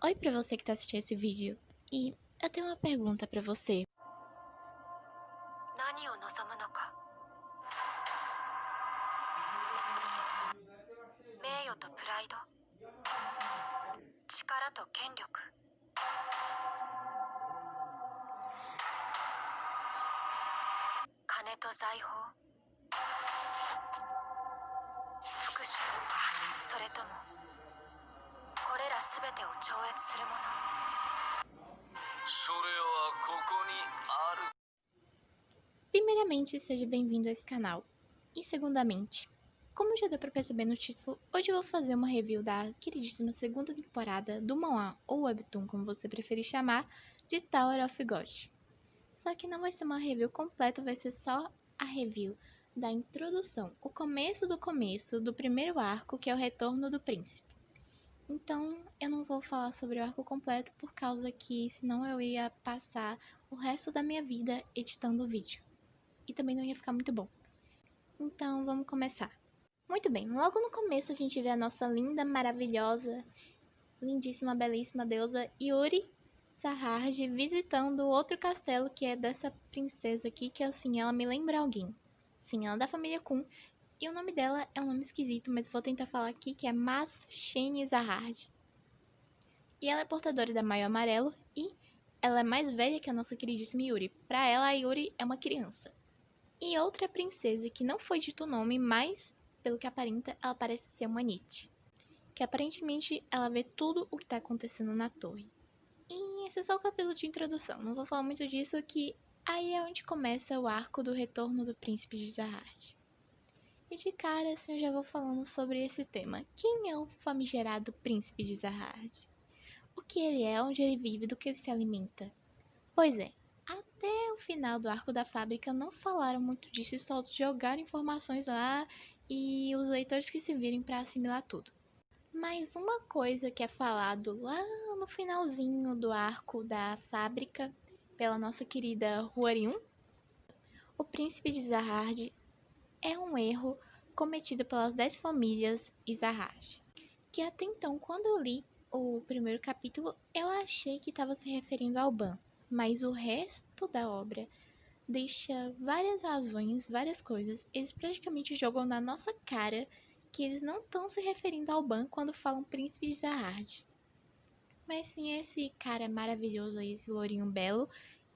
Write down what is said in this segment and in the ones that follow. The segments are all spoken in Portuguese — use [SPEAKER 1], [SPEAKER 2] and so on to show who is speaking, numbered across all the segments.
[SPEAKER 1] Oi pra você que tá assistindo esse vídeo. E eu tenho uma pergunta pra você.
[SPEAKER 2] 何を望むのか。名誉とプライド、力と権力、金と財宝、復讐、それともこれら全てを超越するもの。それはここにある。
[SPEAKER 1] Primeiramente, seja bem-vindo a esse canal. E segundamente, como já deu pra perceber no título, hoje eu vou fazer uma review da queridíssima segunda temporada do manhwa, ou webtoon, como você preferir chamar, de Tower of God. Só que não vai ser uma review completa, vai ser só a review da introdução, o começo do primeiro arco, que é o retorno do príncipe. Então, eu não vou falar sobre o arco completo por causa que senão eu ia passar o resto da minha vida editando o vídeo. E também não ia ficar muito bom. Então, vamos começar. Muito bem, logo no começo a gente vê a nossa linda, maravilhosa, lindíssima, belíssima deusa Yuri Zahard visitando outro castelo que é dessa princesa aqui, que assim, ela me lembra alguém. Sim, ela é da família Kun. E o nome dela é um nome esquisito, mas vou tentar falar aqui, que é Mas-Shene Zahard. E ela é portadora da Maio Amarelo e ela é mais velha que a nossa queridíssima Yuri. Pra ela, a Yuri é uma criança. E outra princesa que não foi dito o nome, mas, pelo que aparenta, ela parece ser uma Nietzsche. Que aparentemente ela vê tudo o que tá acontecendo na torre. E esse é só o capítulo de introdução, não vou falar muito disso, que aí é onde começa o arco do retorno do príncipe de Zahard. E de cara, assim, eu já vou falando sobre esse tema. Quem é o famigerado príncipe de Zahard? O que ele é, onde ele vive, do que ele se alimenta? Pois é, até o final do arco da fábrica não falaram muito disso e só jogaram informações lá e os leitores que se virem para assimilar tudo. Mas uma coisa que é falado lá no finalzinho do arco da fábrica pela nossa querida Huariun, o príncipe de Zahard é um erro cometido pelas 10 famílias Zahard. Que até então, quando eu li o primeiro capítulo, eu achei que estava se referindo ao Ban, mas o resto da obra deixa várias razões, várias coisas. Eles praticamente jogam na nossa cara que eles não estão se referindo ao Ban quando falam Príncipe de Zahard. Mas sim esse cara maravilhoso aí, esse lourinho belo,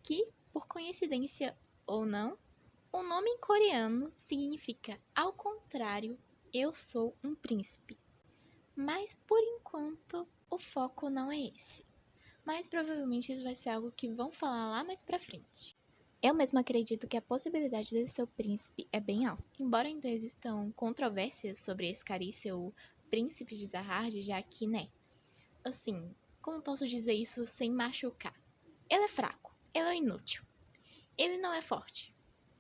[SPEAKER 1] que, por coincidência ou não, o nome em coreano significa, ao contrário, eu sou um príncipe. Mas por enquanto o foco não é esse. Mas provavelmente isso vai ser algo que vão falar lá mais pra frente. Eu mesma acredito que a possibilidade de ser o príncipe é bem alta. Embora ainda existam controvérsias sobre esse cara e ser o príncipe de Zahard, já que, né? Assim, como posso dizer isso sem machucar? Ele é fraco, ele é inútil, ele não é forte.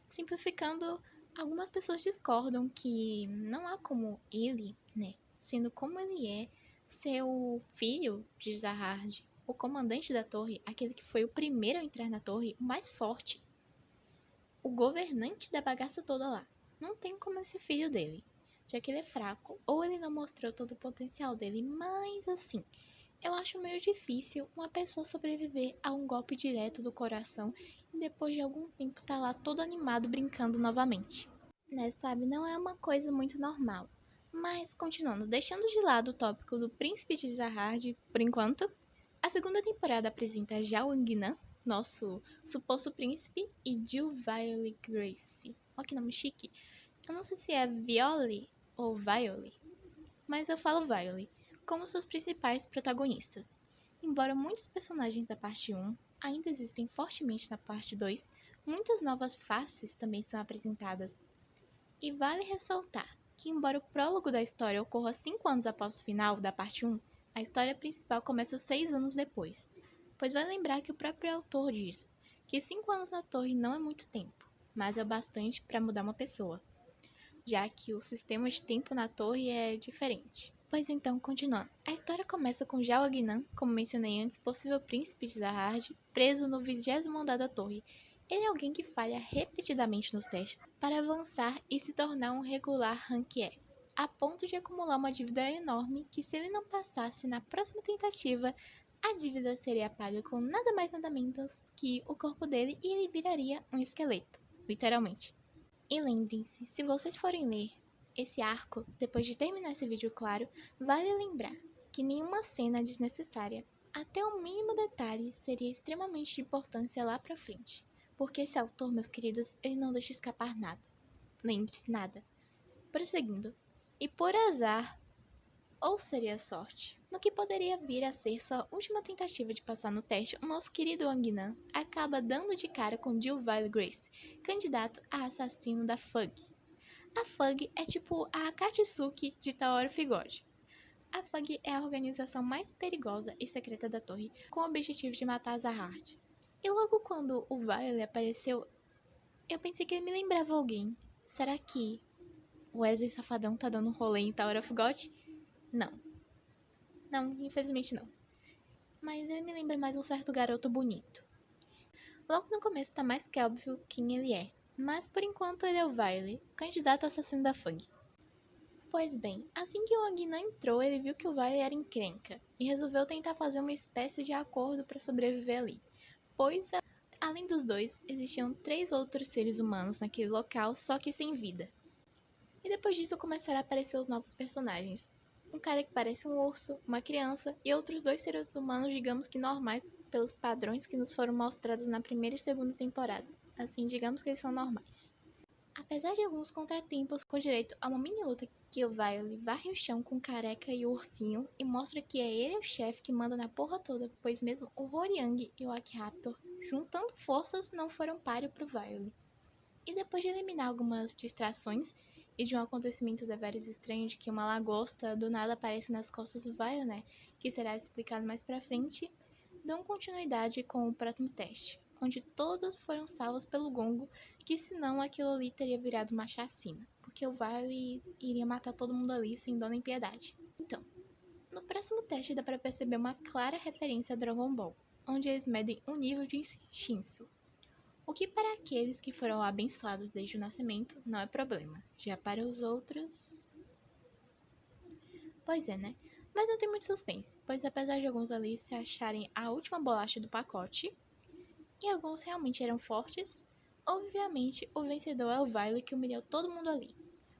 [SPEAKER 1] Simplificando, algumas pessoas discordam que não há como ele, né, sendo como ele é, ser o filho de Zahard, o comandante da torre, aquele que foi o primeiro a entrar na torre, o mais forte, o governante da bagaça toda lá. Não tem como ser filho dele, já que ele é fraco, ou ele não mostrou todo o potencial dele, mas assim, eu acho meio difícil uma pessoa sobreviver a um golpe direto do coração e depois de algum tempo tá lá todo animado brincando novamente. Né, sabe, não é uma coisa muito normal. Mas, continuando, deixando de lado o tópico do príncipe de Zahard, por enquanto, a segunda temporada apresenta Zhao Angnan, nosso suposto príncipe, e Jill Violet Grace. Olha que nome chique. Eu não sei se é Viole ou Viole, mas eu falo Violet, como seus principais protagonistas. Embora muitos personagens da parte 1 ainda existem fortemente na parte 2, muitas novas faces também são apresentadas. E vale ressaltar que, embora o prólogo da história ocorra 5 anos após o final da parte 1, a história principal começa 6 anos depois, pois vai lembrar que o próprio autor diz que 5 anos na torre não é muito tempo, mas é o bastante para mudar uma pessoa, já que o sistema de tempo na torre é diferente. Pois então, continuando. A história começa com Zhao Agnan, como mencionei antes, possível príncipe de Zahard, preso no 20º andar da torre. Ele é alguém que falha repetidamente nos testes para avançar e se tornar um regular rank E, a ponto de acumular uma dívida enorme que, se ele não passasse na próxima tentativa, A dívida seria paga com nada mais nada menos que o corpo dele e ele viraria um esqueleto, literalmente. E lembrem-se, se vocês forem ler esse arco, depois de terminar esse vídeo, claro, vale lembrar que nenhuma cena desnecessária, até o mínimo detalhe, seria extremamente de importância lá pra frente. Porque esse autor, meus queridos, ele não deixa escapar nada. Lembre-se, nada. Prosseguindo. E por azar, ou seria sorte, no que poderia vir a ser sua última tentativa de passar no teste, o nosso querido Wang Nan acaba dando de cara com Jill Vile Grace, candidato a assassino da FUG. A FUG é tipo a Akatsuki de Taoro Figode. A FUG é a organização mais perigosa e secreta da torre, com o objetivo de matar Zahard. E logo quando o Vile apareceu, eu pensei que ele me lembrava alguém. Será que o Wesley Safadão tá dando um rolê em Tower of God? Não. Não, infelizmente não. Mas ele me lembra mais um certo garoto bonito. Logo no começo tá mais que óbvio quem ele é. Mas por enquanto ele é o Vile, candidato assassino da FUG. Pois bem, assim que o Wang Nan entrou, ele viu que o Vile era encrenca e resolveu tentar fazer uma espécie de acordo para sobreviver ali. Pois, além dos dois, existiam 3 outros seres humanos naquele local, só que sem vida. E depois disso começaram a aparecer os novos personagens. Um cara que parece um urso, uma criança e outros 2 seres humanos, digamos que normais, pelos padrões que nos foram mostrados na primeira e segunda temporada. Assim, digamos que eles são normais. Apesar de alguns contratempos com direito a uma mini luta que o Vile varre o chão com o careca e o ursinho e mostra que é ele o chefe que manda na porra toda, pois mesmo o Horiang e o Akiraptor, juntando forças, não foram páreo pro Vile. E depois de eliminar algumas distrações e de um acontecimento deveras estranho de que uma lagosta do nada aparece nas costas do Vile, né, que será explicado mais pra frente, dão continuidade com o próximo teste, onde todos foram salvos pelo Gongo, que senão aquilo ali teria virado uma chacina, porque o Vile iria matar todo mundo ali sem dó nem piedade. Então, no próximo teste dá pra perceber uma clara referência a Dragon Ball, onde eles medem o nível de Shinsu, o que para aqueles que foram abençoados desde o nascimento não é problema, já para os outros... Pois é, né? Mas não tem muito suspense, pois apesar de alguns ali se acharem a última bolacha do pacote, e alguns realmente eram fortes, obviamente o vencedor é o Vile, que humilhou todo mundo ali.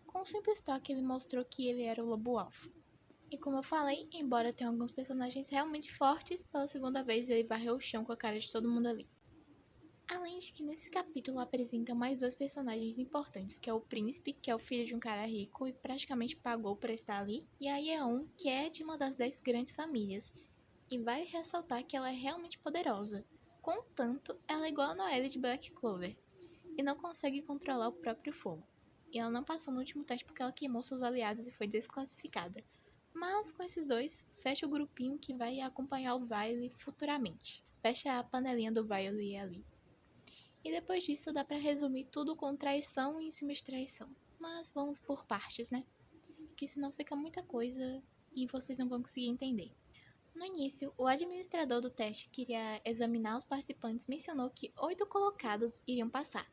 [SPEAKER 1] Com um simples toque ele mostrou que ele era o lobo alfa. E como eu falei, embora tenha alguns personagens realmente fortes, pela segunda vez ele varreu o chão com a cara de todo mundo ali. Além de que nesse capítulo apresentam mais 2 personagens importantes, que é o Príncipe, que é o filho de um cara rico e praticamente pagou para estar ali, e a Yeon, que é de uma das 10 grandes famílias, e vai ressaltar que ela é realmente poderosa. Contanto, ela é igual a Noelle de Black Clover, e não consegue controlar o próprio fogo. E ela não passou no último teste porque ela queimou seus aliados e foi desclassificada. Mas com esses 2, fecha o grupinho que vai acompanhar o Vile futuramente. Fecha a panelinha do Vile ali. E depois disso dá pra resumir tudo com traição e em cima de traição. Mas vamos por partes, né? Que senão fica muita coisa e vocês não vão conseguir entender. No início, o administrador do teste queria examinar os participantes e mencionou que 8 colocados iriam passar.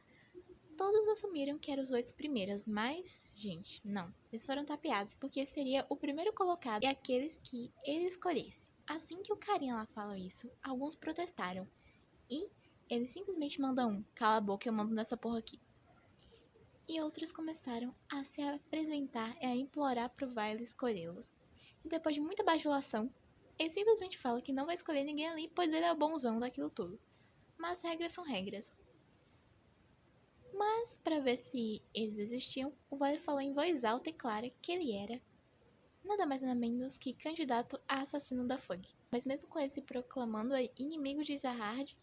[SPEAKER 1] Todos assumiram que eram os 8 primeiros, mas, gente, não. Eles foram tapeados porque seria o primeiro colocado e aqueles que ele escolhesse. Assim que o carinha lá falou isso, alguns protestaram. E ele simplesmente manda um, cala a boca, eu mando nessa porra aqui. E outros começaram a se apresentar e a implorar pro Vile escolhê-los. E depois de muita bajulação, ele simplesmente fala que não vai escolher ninguém ali, pois ele é o bonzão daquilo tudo. Mas regras são regras. Mas, para ver se eles existiam, o Vile falou em voz alta e clara que ele era nada mais nada menos que candidato a assassino da FUG. Mas mesmo com ele se proclamando inimigo de Zahard,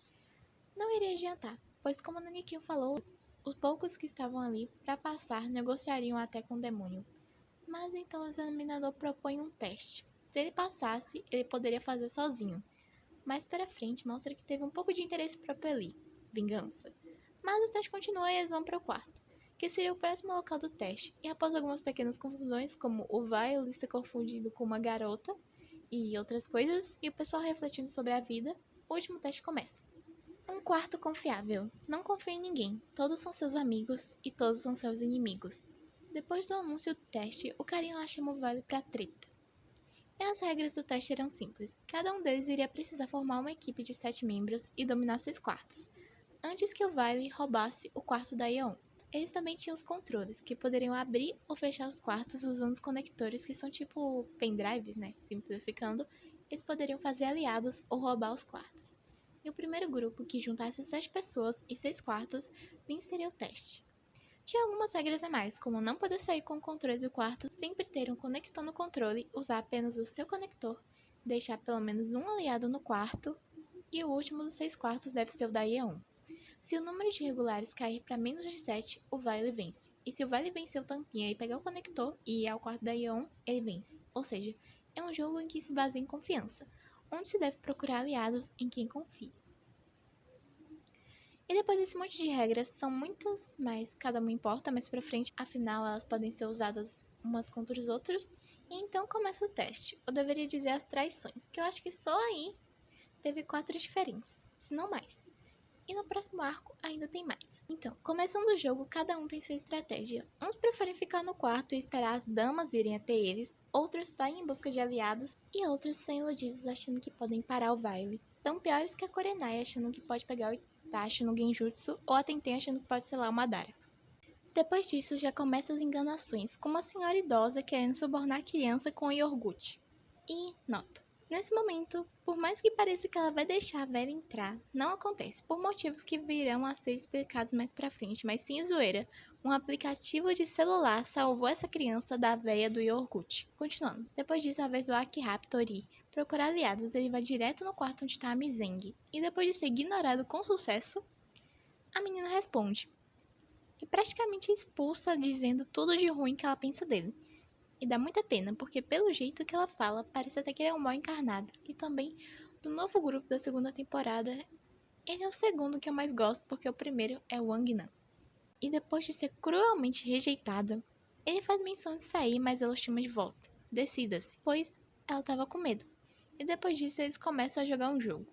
[SPEAKER 1] não iria adiantar, pois como Naniquinho falou, os poucos que estavam ali para passar negociariam até com o demônio. Mas então o examinador propõe um teste. Se ele passasse, ele poderia fazer sozinho. Mais para frente mostra que teve um pouco de interesse próprio ali, vingança. Mas o teste continua e eles vão para o quarto, que seria o próximo local do teste. E após algumas pequenas confusões, como o Vile ser confundido com uma garota e outras coisas, e o pessoal refletindo sobre a vida, o último teste começa. Um quarto confiável. Não confia em ninguém. Todos são seus amigos e todos são seus inimigos. Depois do anúncio do teste, o carinha lá chama o Vile pra treta. E as regras do teste eram simples. Cada um deles iria precisar formar uma equipe de 7 membros e dominar 6 quartos, antes que o Vile roubasse o quarto da Yeon. Eles também tinham os controles, que poderiam abrir ou fechar os quartos usando os conectores que são tipo pendrives, né? Simplificando, eles poderiam fazer aliados ou roubar os quartos. E o primeiro grupo que juntasse 7 pessoas e 6 quartos venceria o teste. Tinha algumas regras a mais, como não poder sair com o controle do quarto, sempre ter um conector no controle, usar apenas o seu conector, deixar pelo menos um aliado no quarto, e o último dos 6 quartos deve ser o da Yeon. Se o número de regulares cair para menos de 7, o Vile vence. E se o Vile vencer o tampinha e pegar o conector e ir ao quarto da Yeon, ele vence. Ou seja, é um jogo em que se baseia em confiança, onde se deve procurar aliados em quem confia. E depois desse monte de regras, são muitas, mas cada uma importa mais pra frente, afinal elas podem ser usadas umas contra os outros. E então começa o teste, ou deveria dizer as traições, que eu acho que só aí teve 4 diferentes, se não mais. E no próximo arco ainda tem mais. Então, começando o jogo, cada um tem sua estratégia. Uns preferem ficar no quarto e esperar as damas irem até eles, outros saem em busca de aliados, e outros são iludidos achando que podem parar o Vile. Tão piores que a Kurenai achando que pode pegar o Itachi no Genjutsu, ou a Tenten achando que pode selar o Madara. Depois disso, já começam as enganações, como a senhora idosa querendo subornar a criança com o iogurte. E, nota. Nesse momento, por mais que pareça que ela vai deixar a velha entrar, não acontece, por motivos que virão a ser explicados mais pra frente, mas sem zoeira, um aplicativo de celular salvou essa criança da velha do iogurte. Continuando, depois disso, a vez do Akiraptor ir procurar aliados, ele vai direto no quarto onde tá a Mizeng, e depois de ser ignorado com sucesso, a menina responde, e praticamente expulsa dizendo tudo de ruim que ela pensa dele. E dá muita pena, porque pelo jeito que ela fala, parece até que ele é um mal encarnado. E também, do novo grupo da segunda temporada, ele é o segundo que eu mais gosto, porque o primeiro é o Wang Nan. E depois de ser cruelmente rejeitada, ele faz menção de sair, mas ela o chama de volta. Decida-se, pois ela tava com medo. E depois disso eles começam a jogar um jogo.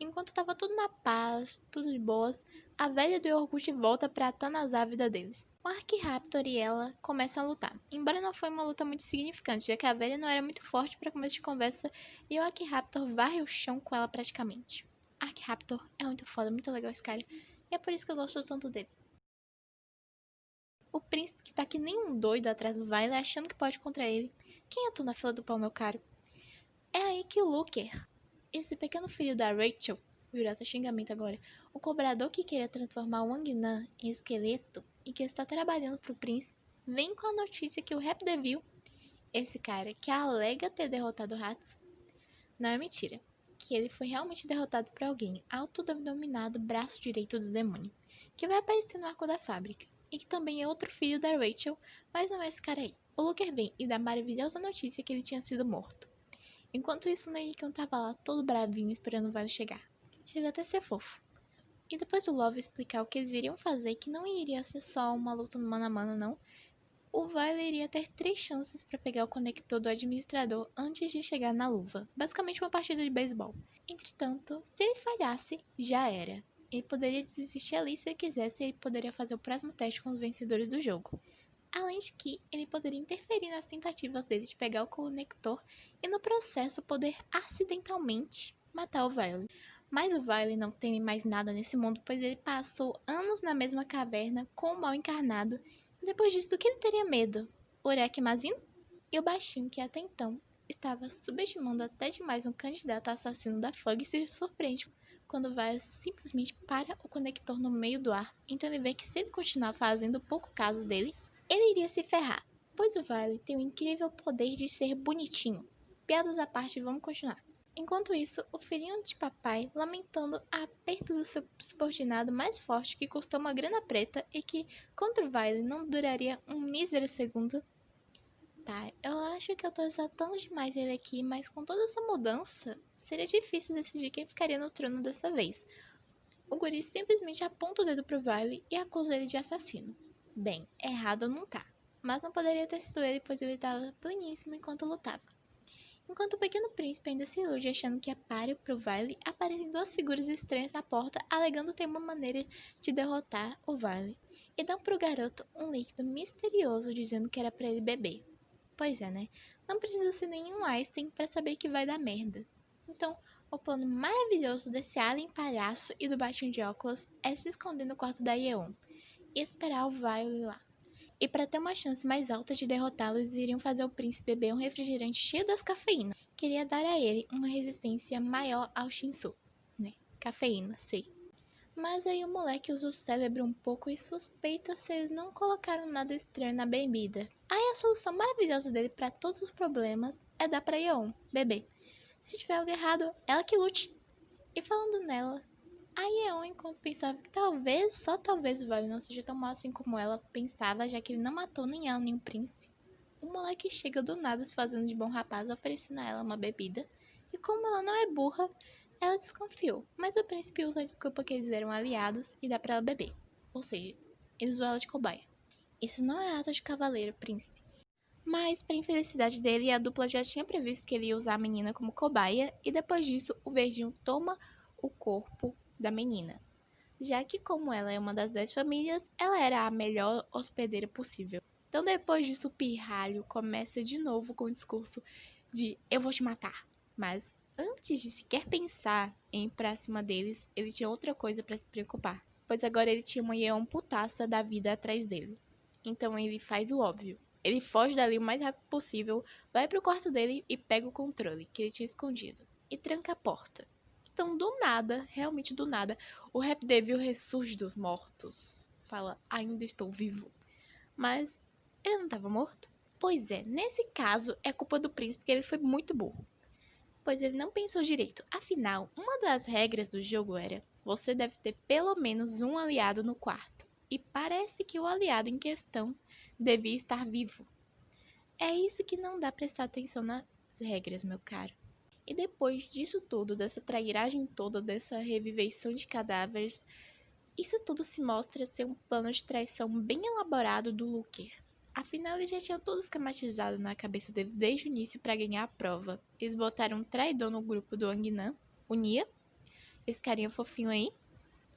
[SPEAKER 1] Enquanto tava tudo na paz, tudo de boas, a velha do iogurte volta pra atanasar a vida deles. O Arquiraptor e ela começam a lutar, embora não foi uma luta muito significante, já que a velha não era muito forte para começo de conversa e o Arquiraptor varre o chão com ela praticamente. Arquiraptor é muito foda, muito legal esse cara, e é por isso que eu gosto tanto dele. O príncipe que tá que nem um doido atrás do Vile achando que pode contra ele. Quem é tu na fila do pão, meu caro? É aí que o Looker, esse pequeno filho da Rachel, virou até xingamento agora, o cobrador que queria transformar o Wang Nan em esqueleto e que está trabalhando pro príncipe, vem com a notícia que o Rap Devil, esse cara que alega ter derrotado o Hatsu, não é mentira, que ele foi realmente derrotado por alguém autodenominado braço direito do demônio, que vai aparecer no arco da fábrica, e que também é outro filho da Rachel, mas não é esse cara aí. O Looker vem e dá a maravilhosa notícia que ele tinha sido morto. Enquanto isso, o Nerikan tava lá todo bravinho esperando o Vile chegar. Chega até a ser fofo. E depois do Love explicar o que eles iriam fazer, que não iria ser só uma luta no mano a mano, não, o Vile iria ter 3 chances para pegar o conector do administrador antes de chegar na luva. Basicamente uma partida de beisebol. Entretanto, se ele falhasse, já era. Ele poderia desistir ali se ele quisesse e ele poderia fazer o próximo teste com os vencedores do jogo. Além de que ele poderia interferir nas tentativas dele de pegar o conector e no processo poder acidentalmente matar o Vile. Mas o Vile não teme mais nada nesse mundo, pois ele passou anos na mesma caverna com o mal encarnado. E depois disso, do que ele teria medo? Urek Mazin? E o baixinho, que até então estava subestimando até demais um candidato assassino da FUG, se surpreende quando o Vile simplesmente para o conector no meio do ar. Então ele vê que se ele continuar fazendo pouco caso dele, ele iria se ferrar, pois o Vile tem o incrível poder de ser bonitinho. Piadas à parte, vamos continuar. Enquanto isso, o filhinho de papai lamentando a perda do seu subordinado mais forte que custou uma grana preta e que contra o Vile não duraria um mísero segundo. Tá, eu acho que eu tô exaltando demais ele aqui, mas com toda essa mudança, seria difícil decidir quem ficaria no trono dessa vez. O guri simplesmente aponta o dedo pro Vile e acusa ele de assassino. Bem, errado não tá, mas não poderia ter sido ele, pois ele estava pleníssimo enquanto lutava. Enquanto o pequeno príncipe ainda se ilude achando que é páreo pro Vile, aparecem 2 figuras estranhas na porta alegando ter uma maneira de derrotar o Vile, e dão pro garoto um líquido misterioso dizendo que era pra ele beber. Pois é, né? Não precisa ser nenhum Einstein para saber que vai dar merda. Então, o plano maravilhoso desse alien palhaço e do baixinho de óculos é se esconder no quarto da Yeon e esperar o Violet lá. E para ter uma chance mais alta de derrotá-los, iriam fazer o príncipe beber um refrigerante cheio das cafeínas. Queria dar a ele uma resistência maior ao Shinsu, né? Cafeína, sei. Mas aí o moleque usa o cérebro um pouco e suspeita se eles não colocaram nada estranho na bebida. Aí a solução maravilhosa dele para todos os problemas é dar pra Yeon beber. Se tiver algo errado, ela que lute. E falando nela, a Yeon, enquanto pensava que talvez, só talvez o Violet não seja tão mal assim como ela pensava, já que ele não matou nem ela nem o príncipe, o moleque chega do nada se fazendo de bom rapaz, oferecendo a ela uma bebida. E como ela não é burra, ela desconfiou, mas o príncipe usa a desculpa que eles eram aliados e dá pra ela beber. Ou seja, ele usou ela de cobaia. Isso não é ato de cavaleiro, príncipe. Mas, para infelicidade dele, a dupla já tinha previsto que ele ia usar a menina como cobaia, e depois disso, o Verdinho toma o corpo da menina. Já que, como ela é uma das 10 famílias, ela era a melhor hospedeira possível. Então, depois disso, o pirralho começa de novo com o discurso de eu vou te matar. Mas, antes de sequer pensar em ir pra cima deles, ele tinha outra coisa para se preocupar. Pois agora ele tinha uma Yeon putaça da vida atrás dele. Então, ele faz o óbvio. Ele foge dali o mais rápido possível, vai pro quarto dele e pega o controle que ele tinha escondido. E tranca a porta. Então, do nada, realmente do nada, o Rap Devil ressurge dos mortos. Fala, ainda estou vivo. Mas ele não estava morto? Pois é, nesse caso é culpa do príncipe que ele foi muito burro. Pois ele não pensou direito. Afinal, uma das regras do jogo era: você deve ter pelo menos um aliado no quarto. E parece que o aliado em questão devia estar vivo. É isso que não dá prestar atenção nas regras, meu caro. E depois disso tudo, dessa trairagem toda, dessa reviveição de cadáveres, isso tudo se mostra ser um plano de traição bem elaborado do Looker. Afinal, ele já tinha tudo esquematizado na cabeça dele desde o início para ganhar a prova. Eles botaram um traidor no grupo do Angnan, o Nia, esse carinha fofinho aí,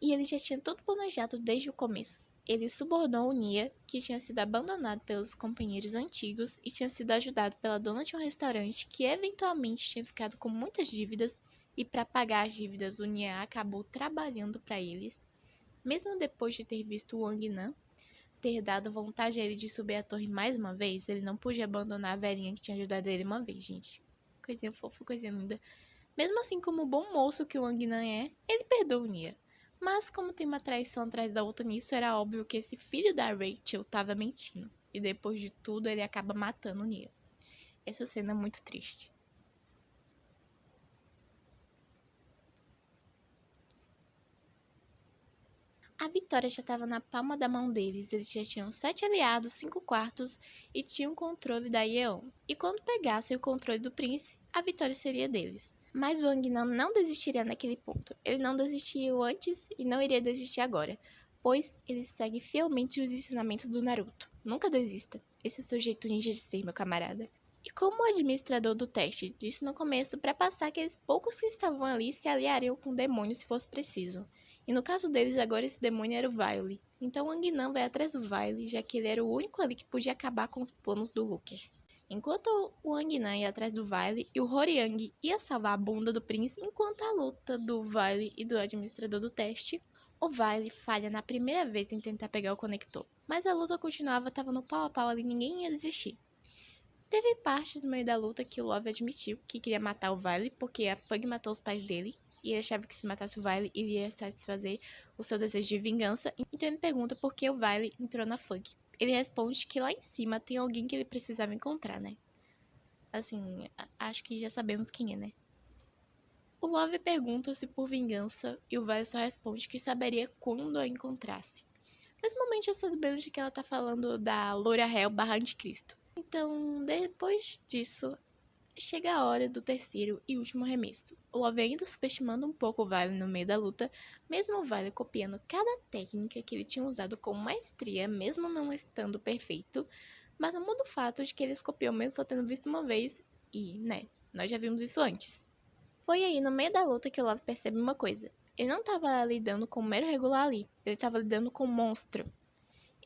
[SPEAKER 1] e ele já tinha tudo planejado desde o começo. Ele subornou o Nia, que tinha sido abandonado pelos companheiros antigos e tinha sido ajudado pela dona de um restaurante que eventualmente tinha ficado com muitas dívidas, e para pagar as dívidas o Nia acabou trabalhando para eles. Mesmo depois de ter visto o Wang Nan ter dado vontade a ele de subir a torre mais uma vez, ele não podia abandonar a velhinha que tinha ajudado ele uma vez, gente. Coisinha fofa, coisinha linda. Mesmo assim, como o bom moço que o Wang Nan é, ele perdoa o Nia. Mas como tem uma traição atrás da outra nisso, era óbvio que esse filho da Rachel tava mentindo. E depois de tudo, ele acaba matando o Nia. Essa cena é muito triste. A vitória já estava na palma da mão deles. Eles já tinham 7 aliados, 5 quartos e tinham o controle da Yeon. E quando pegassem o controle do príncipe, a vitória seria deles. Mas o Wang Nan não desistiria naquele ponto. Ele não desistiu antes e não iria desistir agora, pois ele segue fielmente os ensinamentos do Naruto. Nunca desista. Esse é seu jeito ninja de ser, meu camarada. E como o administrador do teste disse no começo, para passar aqueles poucos que estavam ali se aliariam com o demônio se fosse preciso. E no caso deles, agora esse demônio era o Violet. Então o Wang Nan vai atrás do Violet, já que ele era o único ali que podia acabar com os planos do Looker. Enquanto o Wang Nan ia atrás do Violet e o Horiang ia salvar a bunda do príncipe, enquanto a luta do Violet e do administrador do teste, o Violet falha na primeira vez em tentar pegar o conector. Mas a luta continuava, tava no pau a pau ali, ninguém ia desistir. Teve partes no meio da luta que o Love admitiu que queria matar o Violet porque a Fug matou os pais dele. E ele achava que se matasse o Violet, ele ia satisfazer o seu desejo de vingança. Então ele pergunta por que o Violet entrou na Fug. Ele responde que lá em cima tem alguém que ele precisava encontrar, né? Assim, acho que já sabemos quem é, né? O Love pergunta se por vingança e o Violet só responde que saberia quando a encontrasse. Nesse momento eu sabendo de que ela tá falando da Loura Hell / Anticristo. Então, depois disso, chega a hora do terceiro e último arremesso. O Love ainda subestimando um pouco o Violet no meio da luta, mesmo o Violet copiando cada técnica que ele tinha usado com maestria, mesmo não estando perfeito, mas não muda o fato de que ele copiou mesmo só tendo visto uma vez e, né, nós já vimos isso antes. Foi aí no meio da luta que o Love percebe uma coisa. Ele não estava lidando com um mero regular ali, ele estava lidando com um monstro.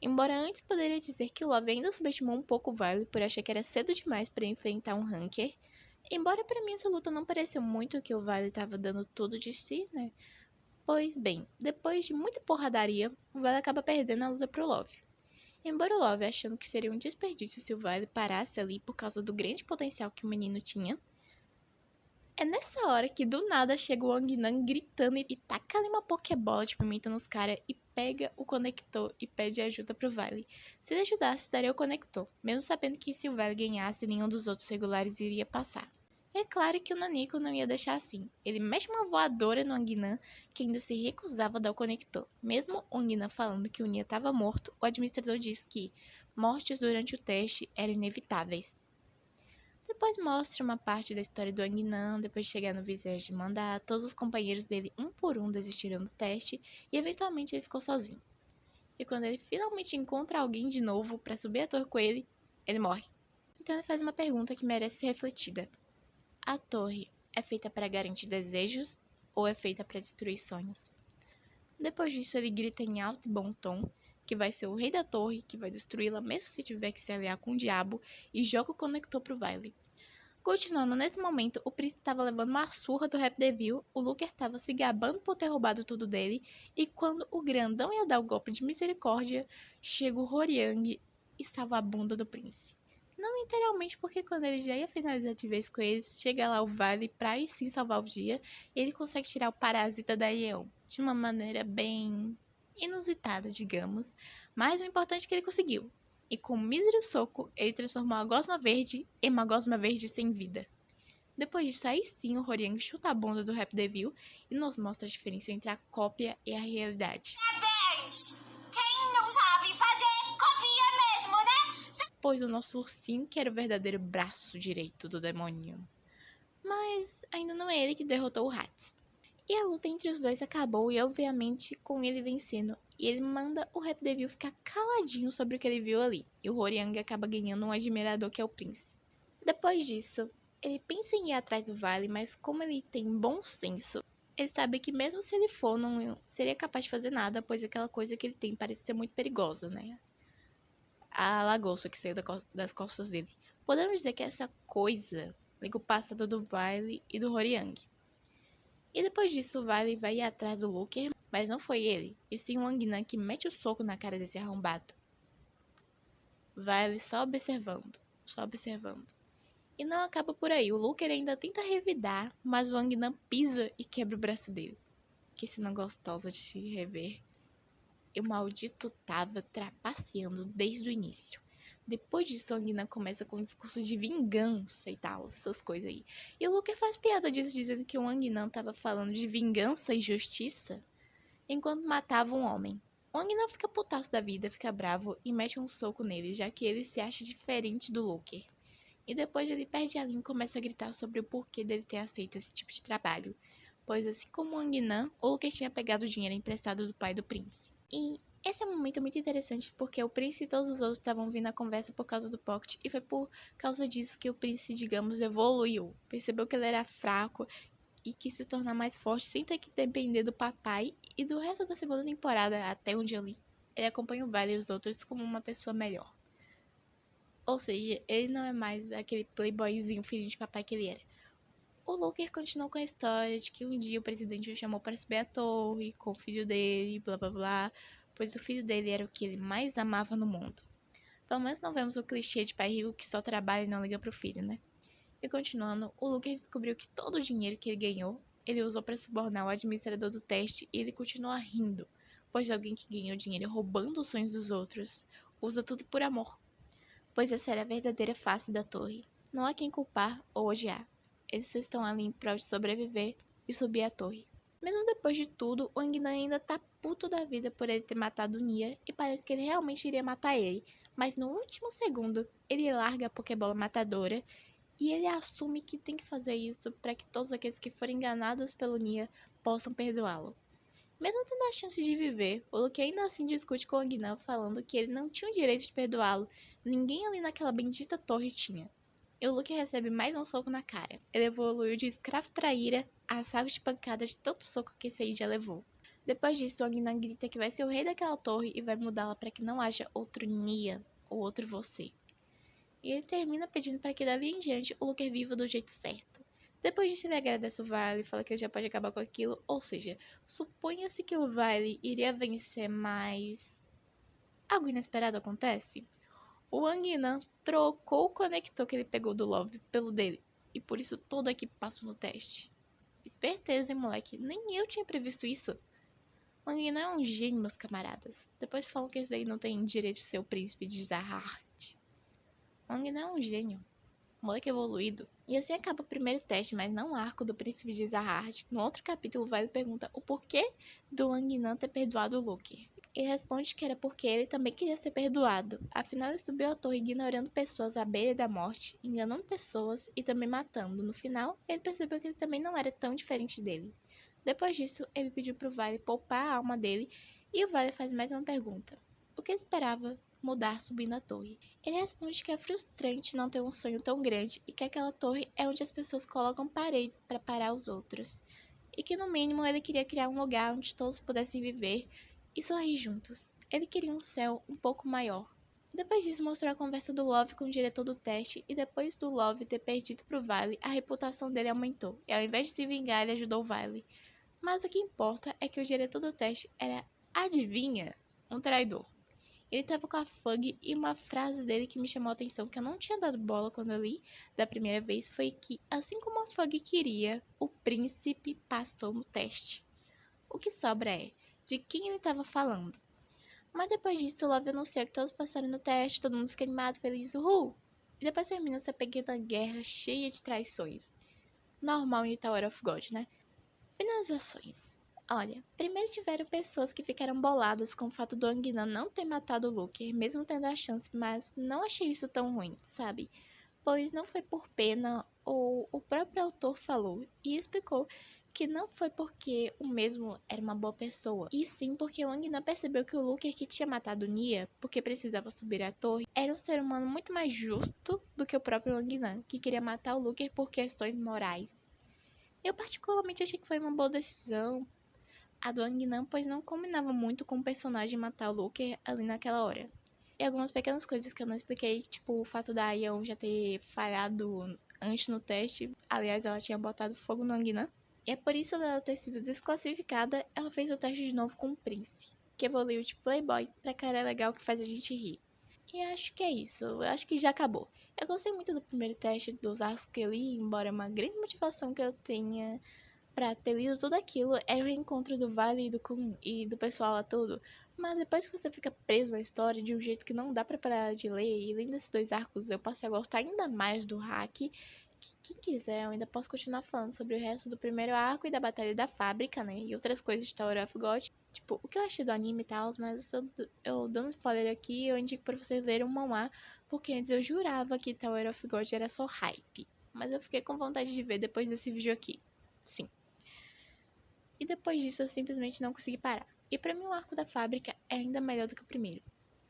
[SPEAKER 1] Embora antes poderia dizer que o Love ainda subestimou um pouco o Violet por achar que era cedo demais para enfrentar um Ranker, embora para mim essa luta não pareceu muito que o Violet estava dando tudo de si, né? Pois bem, depois de muita porradaria, o Violet acaba perdendo a luta pro Love. Embora o Love achando que seria um desperdício se o Violet parasse ali por causa do grande potencial que o menino tinha, é nessa hora que do nada chega o Wang gritando e taca ali uma Pokébola de pimenta nos caras e pega o conector e pede ajuda pro Violet. Se ele ajudasse, daria o conector, mesmo sabendo que se o Violet ganhasse, nenhum dos outros regulares iria passar. É claro que o Nanico não ia deixar assim. Ele mete uma voadora no Anguinan, que ainda se recusava a dar o conector. Mesmo o Anguinan falando que o Nia estava morto, o administrador disse que mortes durante o teste eram inevitáveis. Depois mostra uma parte da história do Anguinan, depois de chegar no viés de mandar, todos os companheiros dele um por um desistiram do teste e eventualmente ele ficou sozinho. E quando ele finalmente encontra alguém de novo para subir a torre com ele, ele morre. Então ele faz uma pergunta que merece ser refletida. A torre é feita para garantir desejos ou é feita para destruir sonhos? Depois disso ele grita em alto e bom tom que vai ser o rei da torre, que vai destruí-la mesmo se tiver que se aliar com o diabo, e joga o conector pro Violet. Continuando, nesse momento, o príncipe estava levando uma surra do Rap Devil, o Looker estava se gabando por ter roubado tudo dele, e quando o grandão ia dar o golpe de misericórdia, chega o Horiang e salva a bunda do príncipe. Não literalmente, porque quando ele já ia finalizar de vez com eles, chega lá o Vale pra aí sim salvar o dia, e ele consegue tirar o parasita da Yeon, de uma maneira bem inusitada, digamos, mas o importante é que ele conseguiu. E com um mísero soco, ele transformou a gosma verde em uma gosma verde sem vida. Depois disso, aí sim, o Horiang chuta a bunda do Rap Devil e nos mostra a diferença entre a cópia e a realidade.
[SPEAKER 2] Quem não sabe fazer, copia mesmo, né?
[SPEAKER 1] Pois o nosso ursinho que era o verdadeiro braço direito do demônio. Mas ainda não é ele que derrotou o Hat. E a luta entre os dois acabou e obviamente com ele vencendo. E ele manda o Rap Devil ficar caladinho sobre o que ele viu ali. E o Horiang acaba ganhando um admirador que é o príncipe. Depois disso, ele pensa em ir atrás do Vale, mas como ele tem bom senso, ele sabe que mesmo se ele for, não seria capaz de fazer nada, pois aquela coisa que ele tem parece ser muito perigosa, né? A lagosta que saiu das costas dele. Podemos dizer que essa coisa liga o passado do Vale e do Horiang. E depois disso, o Vale vai ir atrás do Looker, mas não foi ele, e sim o Wang que mete o soco na cara desse arrombado. Vale só observando, só observando. E não acaba por aí, o Looker ainda tenta revidar, mas o Wang pisa e quebra o braço dele. Que cena gostosa de se rever. E o maldito tava trapaceando desde o início. Depois disso, a Anguina começa com um discurso de vingança e tal, essas coisas aí. E o Luke faz piada disso, dizendo que o Anguinan tava falando de vingança e justiça enquanto matava um homem. O Anguinan fica putaço da vida, fica bravo e mete um soco nele, já que ele se acha diferente do Luke. E depois ele perde a linha e começa a gritar sobre o porquê dele ter aceito esse tipo de trabalho. Pois assim como o Anguinan, o Luke tinha pegado o dinheiro emprestado do pai do príncipe. E esse é um momento muito interessante porque o príncipe e todos os outros estavam vindo à conversa por causa do Pocket e foi por causa disso que o príncipe, digamos, evoluiu. Percebeu que ele era fraco e quis se tornar mais forte sem ter que depender do papai e do resto da segunda temporada, até onde eu li. Ele acompanha o Vale e os outros como uma pessoa melhor. Ou seja, ele não é mais aquele playboyzinho filho de papai que ele era. O Looker continuou com a história de que um dia o presidente o chamou para subir a torre com o filho dele, blá blá blá, pois o filho dele era o que ele mais amava no mundo. Pelo menos não vemos o clichê de pai rico que só trabalha e não liga pro filho, né? E continuando, o Looker descobriu que todo o dinheiro que ele ganhou, ele usou para subornar o administrador do teste e ele continua rindo, pois alguém que ganhou dinheiro roubando os sonhos dos outros, usa tudo por amor. Pois essa era a verdadeira face da torre. Não há quem culpar ou odiar. Eles estão ali em prol de sobreviver e subir a torre. Mesmo depois de tudo, o Anguinan ainda tá puto da vida por ele ter matado o Nia e parece que ele realmente iria matar ele. Mas no último segundo, ele larga a Pokébola matadora e ele assume que tem que fazer isso para que todos aqueles que forem enganados pelo Nia possam perdoá-lo. Mesmo tendo a chance de viver, o Luke ainda assim discute com o Anguinan falando que ele não tinha o direito de perdoá-lo. Ninguém ali naquela bendita torre tinha. E o Luke recebe mais um soco na cara. Ele evoluiu de escravo traíra a saco de pancada de tanto soco que esse aí já levou. Depois disso, o Anguinan grita que vai ser o rei daquela torre e vai mudá-la para que não haja outro Nia ou outro você. E ele termina pedindo para que dali em diante o Looker viva do jeito certo. Depois disso, ele agradece o Vale e fala que ele já pode acabar com aquilo, ou seja, suponha-se que o Vale iria vencer, mas algo inesperado acontece. O Anguinan trocou o conector que ele pegou do Love pelo dele, e por isso toda a equipe passou no teste. Esperteza, hein, moleque? Nem eu tinha previsto isso. O Anguinan é um gênio, meus camaradas. Depois falam que esse daí não tem direito de ser o príncipe de Zahart. O Anguinan é um gênio. Moleque evoluído. E assim acaba o primeiro teste, mas não o arco do príncipe de Zahart. No outro capítulo, o Vale pergunta o porquê do Anguinan ter perdoado o Looker. Ele responde que era porque ele também queria ser perdoado. Afinal, ele subiu a torre ignorando pessoas à beira da morte, enganando pessoas e também matando. No final, ele percebeu que ele também não era tão diferente dele. Depois disso, ele pediu pro Vale poupar a alma dele e o Vale faz mais uma pergunta. O que ele esperava mudar subindo a torre? Ele responde que é frustrante não ter um sonho tão grande e que aquela torre é onde as pessoas colocam paredes para parar os outros. E que no mínimo ele queria criar um lugar onde todos pudessem viver e sorrir juntos. Ele queria um céu um pouco maior. Depois disso, mostrou a conversa do Love com o diretor do teste, e depois do Love ter perdido pro Vale, a reputação dele aumentou, e ao invés de se vingar, ele ajudou o Vale. Mas o que importa é que o diretor do teste era, adivinha, um traidor. Ele tava com a Fug, e uma frase dele que me chamou a atenção, que eu não tinha dado bola quando eu li da primeira vez, foi que, assim como a Fug queria, o príncipe passou no teste. O que sobra é de quem ele estava falando. Mas depois disso, o Love anunciou que todos passaram no teste, todo mundo fica animado, feliz, uhul! E depois termina essa pequena guerra cheia de traições. Normal em Tower of God, né? Finalizações. Olha, primeiro tiveram pessoas que ficaram boladas com o fato do Anguinan não ter matado o Looker, mesmo tendo a chance, mas não achei isso tão ruim, sabe? Pois não foi por pena, ou o próprio autor falou e explicou que não foi porque o mesmo era uma boa pessoa, e sim porque o Anguinan percebeu que o Looker que tinha matado Nia, porque precisava subir a torre, era um ser humano muito mais justo do que o próprio Anguinan, que queria matar o Looker por questões morais. Eu particularmente achei que foi uma boa decisão a do Anguinan, pois não combinava muito com o personagem matar o Looker ali naquela hora. E algumas pequenas coisas que eu não expliquei, tipo o fato da Yeon já ter falhado antes no teste, aliás, ela tinha botado fogo no Anguinan. E é por isso dela ter sido desclassificada, ela fez o teste de novo com o Prince, que evoluiu de Playboy pra cara legal que faz a gente rir. E acho que é isso, eu acho que já acabou. Eu gostei muito do primeiro teste, dos arcos que eu li, embora uma grande motivação que eu tenha pra ter lido tudo aquilo era o reencontro do Vale e do Kun e do pessoal lá todo. Mas depois que você fica preso na história de um jeito que não dá pra parar de ler, e além desses dois arcos eu passei a gostar ainda mais do hack, quem quiser, eu ainda posso continuar falando sobre o resto do primeiro arco e da Batalha da Fábrica, né? E outras coisas de Tower of God. Tipo, o que eu achei do anime e tal, mas eu dando spoiler aqui, eu indico pra vocês lerem o manhwa, porque antes eu jurava que Tower of God era só hype. Mas eu fiquei com vontade de ver depois desse vídeo aqui. Sim. E depois disso eu simplesmente não consegui parar. E pra mim o arco da fábrica é ainda melhor do que o primeiro.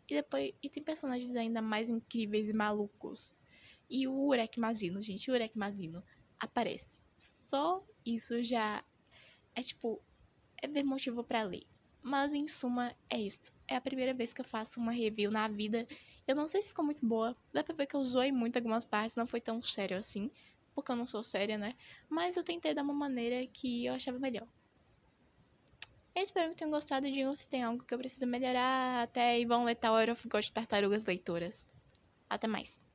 [SPEAKER 1] E tem personagens ainda mais incríveis e malucos. E o Urek Mazino, gente, o Urek Mazino aparece. Só isso já é tipo, é ver motivo pra ler. Mas em suma, é isso. É a primeira vez que eu faço uma review na vida. Eu não sei se ficou muito boa. Dá pra ver que eu zoei muito algumas partes, não foi tão sério assim. Porque eu não sou séria, né? Mas eu tentei dar uma maneira que eu achava melhor. Eu espero que tenham gostado. Digam se tem algo que eu preciso melhorar. Até e vão ler Tower of God Tartarugas Leitoras. Até mais.